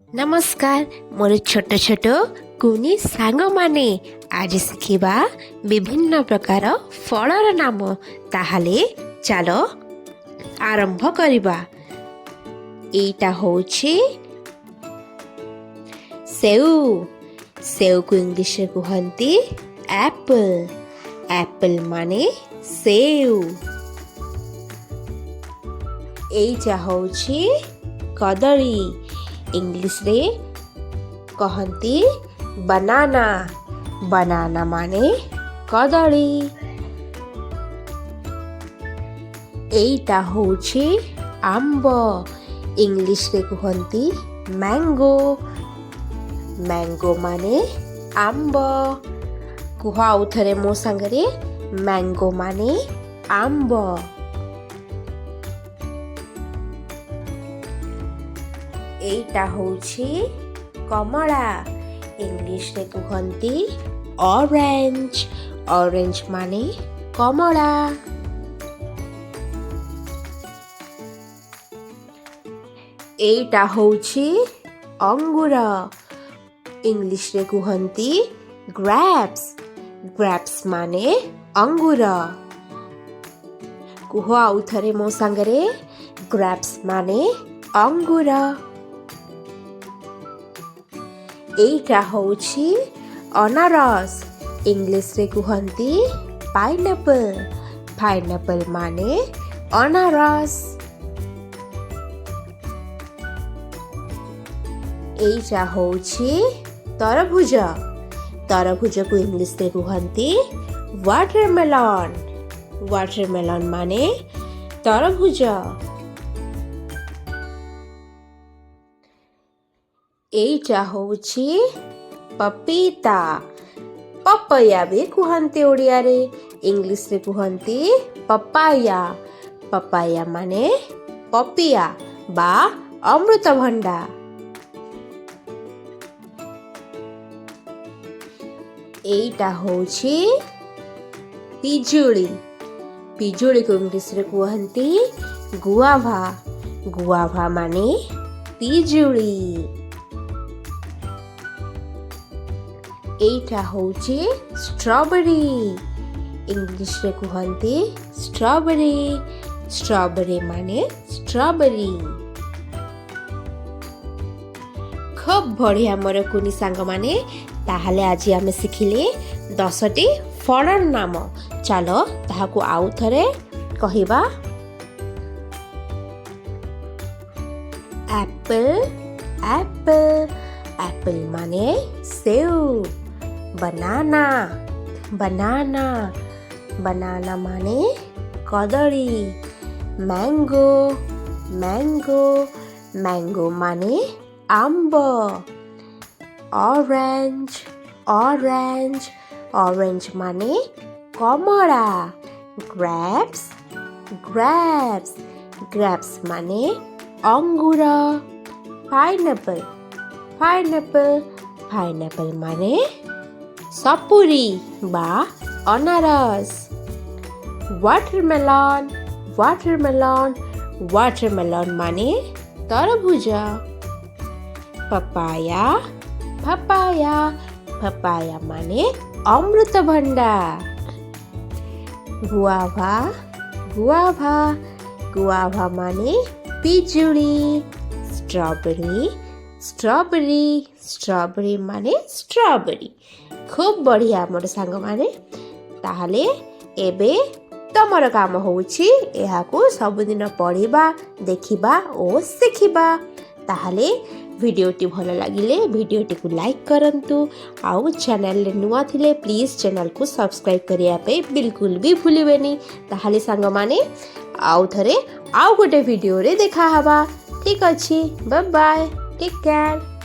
नमस्कार मोर छोट छोट कुनी सांग माने आज शिखिबा विभिन्न प्रकार फलर नाम। ताहले चलो आरंभ करिबा। एटा होछि सेउ। सेउ को इंग्लिश रे कहंती एप्पल। एप्पल माने सेउ। एटा होछि कदली। इंग्लिश रे कहंती बनाना। बनाना माने कदली। एटा होछि आंबो। इंग्लिश रे कहंती मैंगो। मैंगो माने आंबो। कुह आउ थरे मो संगरे मैंगो माने आंबो। एटा होछि कमला। इंग्लिश रे कहंती ऑरेंज। ऑरेंज माने कमला। एटा होछि अंगूर। इंग्लिश रे कहंती ग्रेप्स। ग्रेप्स माने अंगूर। कुह आउ थरे मो संगरे ग्रेप्स माने अंगूर। एटा होछि अनारस। इंग्लिश रे कहंती पाइनएप्पल। पाइनएप्पल माने अनारस। एटा होछि तरबुज। तरबुज को इंग्लिश रे कहंती वाटरमेलन। वाटरमेलन माने तरबुज। एटा होछि पपीता। पपया भी कहंती ओडिया रे। इंग्लिश रे कहंती पपाया। पपाया माने पपिया बा अमृतभंडा। एटा होछि पिजुली। पिजुली को इंग्लिश रे कहंती गुआभा। गुआभा माने पिजुली। एटा होछि स्ट्रॉबेरी। इंग्लिश रे कहंती स्ट्रॉबेरी। स्ट्रॉबेरी माने स्ट्रॉबेरी। खूब बढ़िया मोर कुनी सांग माने। ताहले आज आमे शिखिले 10टी फलर नाम। चलो ताहाकू आउ थरे कहिबा। एप्पल। एप्पल। एप्पल माने सेउ। बनाना। बनाना। बनाना माने कदली। मैंगो। मैंगो। मैंगो माने आंबो। ऑरेंज। ऑरेंज। ऑरेंज माने कमला। ग्रेप्स। ग्रेप्स। ग्रेप्स माने अंगूर। पाइनएप्पल। पाइनएप्पल। पाइनएप्पल माने सपुरी बा अनारस। वाटरमेलन। वाटरमेलन। वाटरमेलन माने तरबुज। पपाया। पपाया। पपाया माने अमृतभंडा। गुआभा। गुआभा। गुआभा माने पिजुली। स्ट्रॉबेरी। स्ट्रॉबेरी। स्ट्रॉबेरी माने स्ट्रॉबेरी। खूब बढ़िया मोर सांग माने। ताहले एबे तमर काम होउछि एहाकू सबदिन पढ़िबा, देखिबा ओ शिखिबा। ताहले वीडियोटी भल लागिले वीडियोटी को लाइक करंतु। आउ चैनल रे नुआ थिले प्लीज चैनल को सब्सक्राइब करिया पे बिल्कुल भी भूलिबेनी। ताहले सांग माने आउ थरे आउ गोटे वीडियो रे देखा हबा। ठीक अछि। Bye bye. Take care.